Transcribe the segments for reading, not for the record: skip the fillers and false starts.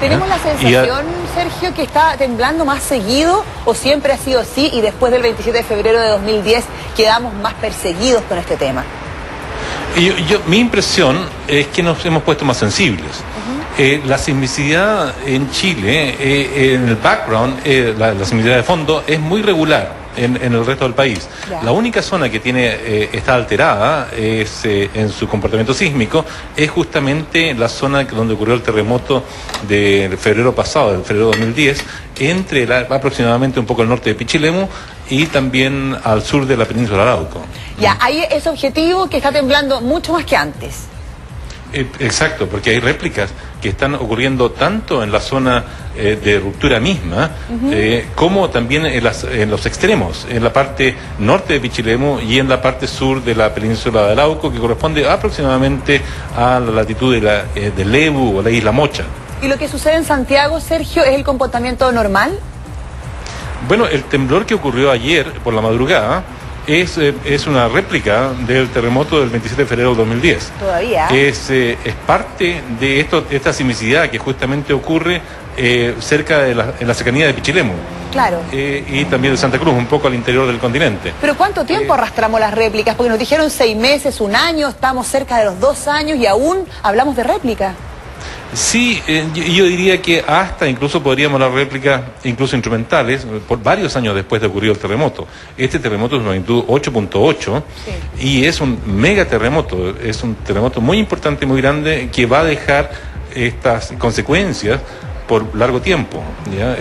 ¿Tenemos la sensación, Sergio, que está temblando más seguido o siempre ha sido así y después del 27 de febrero de 2010 quedamos más perseguidos con este tema? Mi impresión es que nos hemos puesto más sensibles. La sismicidad en Chile, en el background, la sismicidad de fondo es muy regular en el resto del país. Ya. La única zona que está alterada en su comportamiento sísmico es justamente la zona donde ocurrió el terremoto de febrero pasado, de febrero de 2010, aproximadamente un poco al norte de Pichilemu y también al sur de la península de Arauco. Ya, ahí es objetivo que está temblando mucho más que antes. Exacto, porque hay réplicas que están ocurriendo tanto en la zona de ruptura misma, como también en los extremos, en la parte norte de Pichilemu y en la parte sur de la península de Arauco, que corresponde aproximadamente a la latitud de Lebu o la isla Mocha. ¿Y lo que sucede en Santiago, Sergio, es el comportamiento normal? Bueno, el temblor que ocurrió ayer por la madrugada es una réplica del terremoto del 27 de febrero del 2010. Todavía. Es parte de esta sismicidad que justamente ocurre cerca en la cercanía de Pichilemu. Claro. Y también de Santa Cruz, un poco al interior del continente. ¿Pero cuánto tiempo arrastramos las réplicas? Porque nos dijeron 6 meses, 1 año, estamos cerca de los 2 años y aún hablamos de réplica. Sí, yo diría que hasta incluso podríamos hablar réplicas, incluso instrumentales, por varios años después de ocurrido el terremoto. Este terremoto es de magnitud 8.8 y es un mega terremoto, es un terremoto muy importante, muy grande, que va a dejar estas consecuencias por largo tiempo. ¿Ya?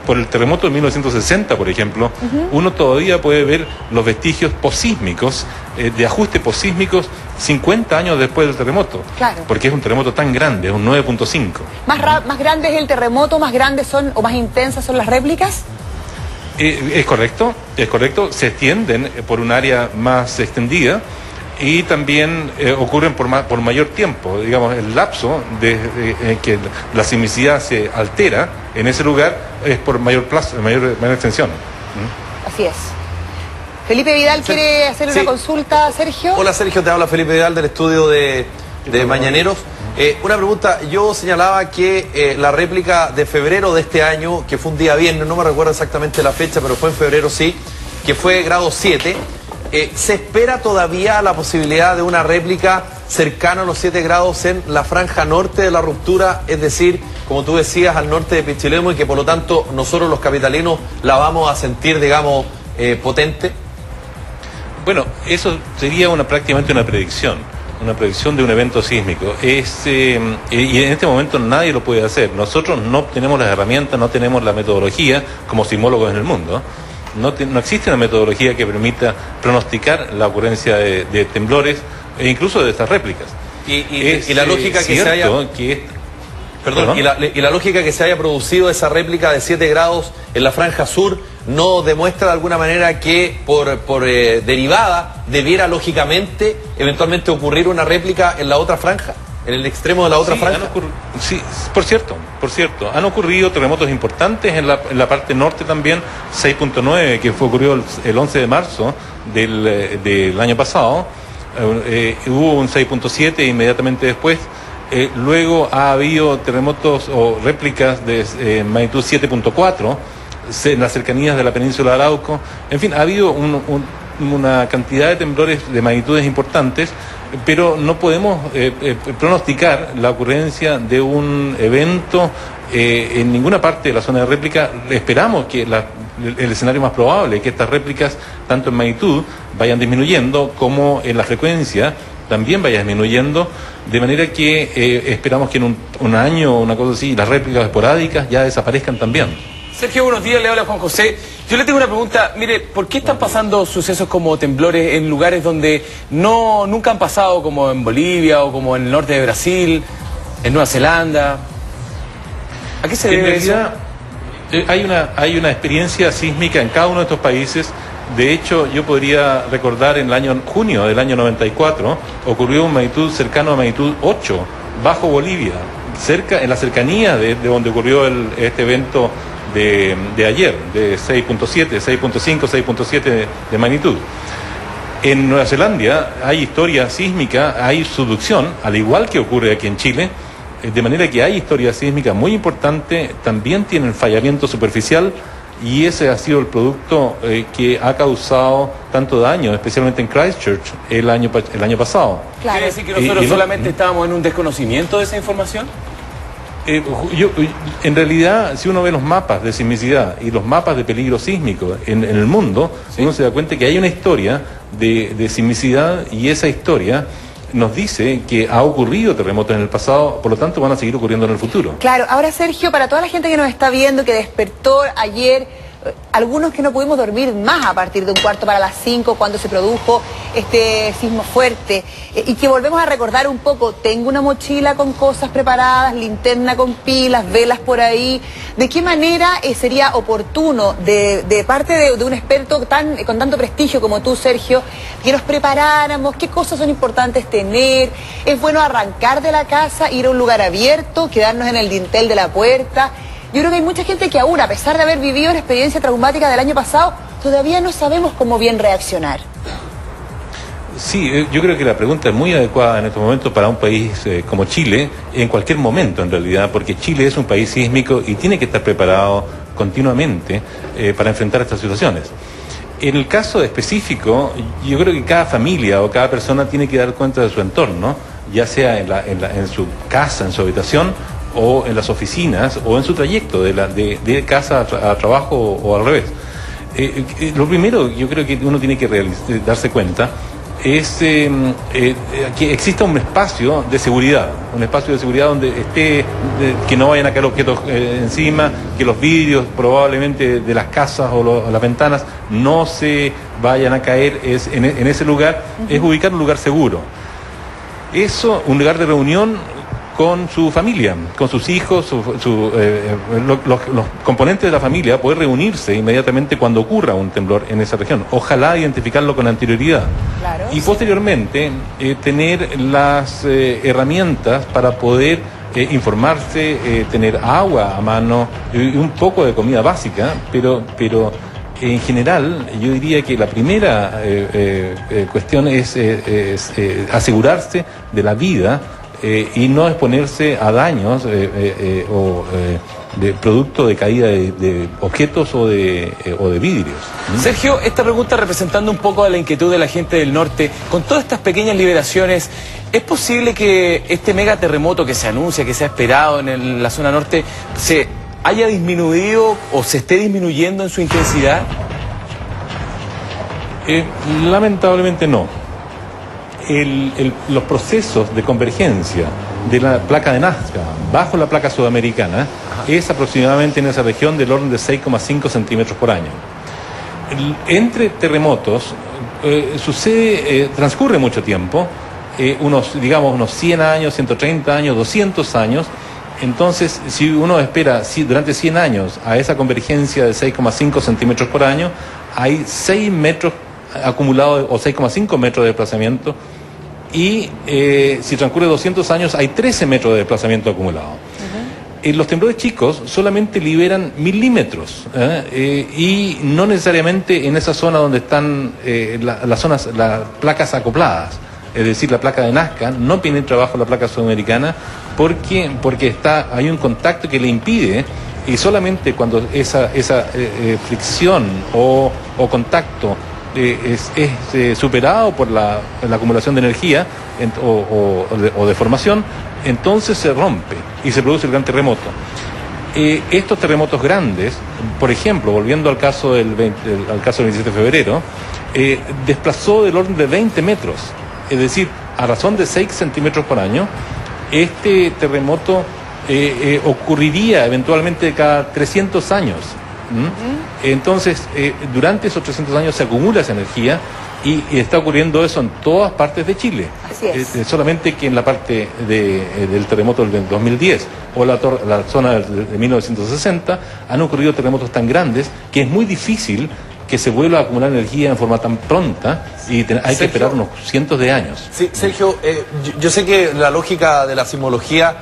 Por el terremoto de 1960, por ejemplo, uno todavía puede ver los vestigios posísmicos, de ajuste posísmicos 50 años después del terremoto. Claro. Porque es un terremoto tan grande, es un 9.5. ¿Más grande es el terremoto, más grandes son o más intensas son las réplicas? Es correcto, se extienden por un área más extendida y también ocurren por mayor tiempo. Digamos, el lapso de que la sismicidad se altera en ese lugar es por mayor plazo, mayor extensión. Así es. Felipe Vidal quiere hacerle una consulta a Sergio. Hola Sergio, te habla Felipe Vidal del estudio de Mañaneros. Una pregunta, yo señalaba que la réplica de febrero de este año, que fue un día viernes, no me recuerdo exactamente la fecha, pero fue en febrero sí, que fue grado 7, ¿se espera todavía la posibilidad de una réplica cercana a los 7 grados en la franja norte de la ruptura? Es decir, como tú decías, al norte de Pichilemu, y que por lo tanto nosotros los capitalinos la vamos a sentir, digamos, potente. Bueno, eso sería prácticamente una predicción de un evento sísmico. Y en este momento nadie lo puede hacer. Nosotros no tenemos las herramientas, no tenemos la metodología como sismólogos en el mundo. No existe una metodología que permita pronosticar la ocurrencia de temblores e incluso de estas réplicas. Y la lógica que se haya... ¿Perdón? Y la lógica que se haya producido esa réplica de 7 grados en la franja sur no demuestra de alguna manera que por derivada debiera lógicamente eventualmente ocurrir una réplica en la otra franja, en el extremo de la otra franja. Sí, por cierto, han ocurrido terremotos importantes en la parte norte también, 6.9 que ocurrió el 11 de marzo del año pasado, hubo un 6.7 inmediatamente después. Luego ha habido terremotos o réplicas de magnitud 7.4 en las cercanías de la península de Arauco. En fin, ha habido una cantidad de temblores de magnitudes importantes, pero no podemos pronosticar la ocurrencia de un evento en ninguna parte de la zona de réplica. Esperamos que el escenario más probable es que estas réplicas, tanto en magnitud, vayan disminuyendo, como en la frecuencia también vaya disminuyendo, de manera que esperamos que en un año o una cosa así, las réplicas esporádicas ya desaparezcan también. Sergio, buenos días, le habla Juan José. Yo le tengo una pregunta, mire, ¿por qué están pasando sucesos como temblores en lugares donde nunca han pasado, como en Bolivia o como en el norte de Brasil, en Nueva Zelanda? ¿A qué se debe eso? Hay una experiencia sísmica en cada uno de estos países. De hecho, yo podría recordar en el año junio del año 94, ocurrió un magnitud cercano a magnitud 8, bajo Bolivia, en la cercanía de donde ocurrió este evento de ayer, de 6.7, 6.5, 6.7 de magnitud. En Nueva Zelanda hay historia sísmica, hay subducción, al igual que ocurre aquí en Chile, de manera que hay historia sísmica muy importante, también tienen fallamiento superficial, y ese ha sido el producto que ha causado tanto daño, especialmente en Christchurch el año pasado. Claro. ¿Quiere decir que nosotros solamente estábamos en un desconocimiento de esa información? En realidad, si uno ve los mapas de sismicidad y los mapas de peligro sísmico en el mundo, ¿sí?, uno se da cuenta que hay una historia de sismicidad, y esa historia nos dice que ha ocurrido terremotos en el pasado, por lo tanto van a seguir ocurriendo en el futuro. Claro, ahora Sergio, para toda la gente que nos está viendo, que despertó ayer, algunos que no pudimos dormir más a partir de 5:15 cuando se produjo este sismo fuerte, y que volvemos a recordar un poco, tengo una mochila con cosas preparadas, linterna con pilas, velas por ahí. ¿De qué manera sería oportuno de parte de un experto con tanto prestigio como tú, Sergio, que nos preparáramos? ¿Qué cosas son importantes tener? ¿Es bueno arrancar de la casa, ir a un lugar abierto, quedarnos en el dintel de la puerta? Yo creo que hay mucha gente que aún, a pesar de haber vivido la experiencia traumática del año pasado, todavía no sabemos cómo bien reaccionar. Sí, yo creo que la pregunta es muy adecuada en estos momentos para un país como Chile, en cualquier momento en realidad, porque Chile es un país sísmico y tiene que estar preparado continuamente para enfrentar estas situaciones. En el caso específico, yo creo que cada familia o cada persona tiene que dar cuenta de su entorno, ya sea en su casa, en su habitación, o en las oficinas, o en su trayecto de casa a trabajo, o al revés. Lo primero, yo creo que uno tiene que darse cuenta es que exista un espacio de seguridad donde esté, que no vayan a caer objetos encima, que los vidrios probablemente de las casas o las ventanas no se vayan a caer en ese lugar. Es ubicar un lugar seguro. Eso, un lugar de reunión con su familia, con sus hijos, los componentes de la familia, poder reunirse inmediatamente cuando ocurra un temblor en esa región. Ojalá identificarlo con anterioridad. Claro, y posteriormente tener las herramientas para poder informarse, tener agua a mano y un poco de comida básica, pero en general yo diría que la primera cuestión es asegurarse de la vida, y no exponerse a daños de producto de caída de objetos o de vidrios. Sergio, esta pregunta representando un poco de la inquietud de la gente del norte, con todas estas pequeñas liberaciones, ¿es posible que este megaterremoto que se anuncia, que se ha esperado en la zona norte, se haya disminuido o se esté disminuyendo en su intensidad? Lamentablemente no. Los procesos de convergencia de la placa de Nazca bajo la placa sudamericana es aproximadamente en esa región del orden de 6,5 centímetros por año. Entre terremotos transcurre mucho tiempo, unos 100 años, 130 años, 200 años. Entonces, si uno espera durante 100 años a esa convergencia de 6,5 centímetros por año, hay 6 metros acumulados o 6,5 metros de desplazamiento, y si transcurre 200 años hay 13 metros de desplazamiento acumulado. Los temblores chicos solamente liberan milímetros, y no necesariamente en esa zona donde están las placas acopladas. Es decir, la placa de Nazca no penetra bajo la placa sudamericana porque hay un contacto que le impide, y solamente cuando esa fricción o contacto es superado por la acumulación de energía o de formación, entonces se rompe y se produce el gran terremoto. Estos terremotos grandes, por ejemplo, volviendo al caso del 27 de febrero, desplazó del orden de 20 metros, es decir, a razón de 6 centímetros por año. Este terremoto ocurriría eventualmente cada 300 años. Entonces, durante esos 300 años se acumula esa energía, y está ocurriendo eso en todas partes de Chile. Así es. Solamente que en la parte del terremoto del 2010 o la zona de 1960 han ocurrido terremotos tan grandes que es muy difícil que se vuelva a acumular energía en forma tan pronta, y hay que esperar unos cientos de años. Sí, Sergio, yo sé que la lógica de la sismología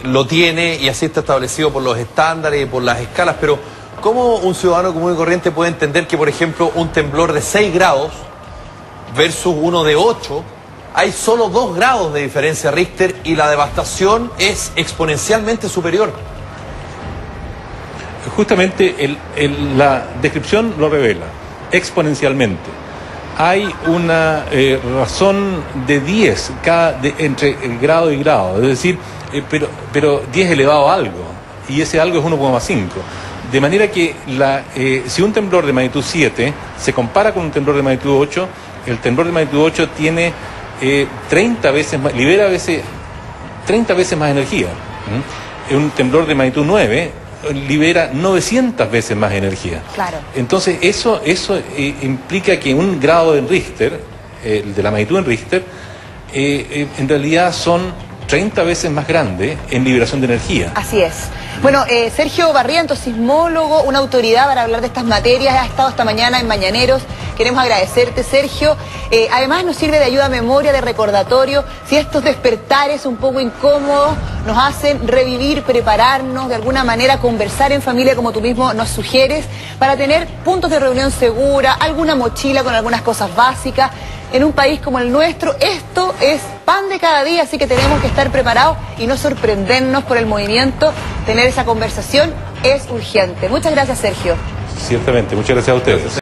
lo tiene, y así está establecido por los estándares y por las escalas, pero ¿cómo un ciudadano común y corriente puede entender que, por ejemplo, un temblor de 6 grados versus uno de 8 hay solo 2 grados de diferencia Richter y la devastación es exponencialmente superior. Justamente la descripción lo revela, exponencialmente. Hay una razón de 10 entre el grado y grado, es decir, pero 10 elevado a algo, y ese algo es 1,5. De manera que si un temblor de magnitud 7 se compara con un temblor de magnitud 8, el temblor de magnitud 8 tiene 30 veces más, libera a veces 30 veces más energía. Un temblor de magnitud 9 libera 900 veces más energía. Claro. Entonces eso implica que un grado de Richter, de la magnitud en Richter, en realidad son 30 veces más grande en liberación de energía. Así es. Bueno, Sergio Barrientos, sismólogo, una autoridad para hablar de estas materias, ha estado esta mañana en Mañaneros. Queremos agradecerte, Sergio. Además nos sirve de ayuda a memoria, de recordatorio, si estos despertares un poco incómodos nos hacen revivir, prepararnos, de alguna manera conversar en familia, como tú mismo nos sugieres, para tener puntos de reunión segura, alguna mochila con algunas cosas básicas. En un país como el nuestro, esto es pan de cada día, así que tenemos que estar preparados y no sorprendernos por el movimiento. Tener esa conversación es urgente. Muchas gracias, Sergio. Ciertamente, muchas gracias a ustedes.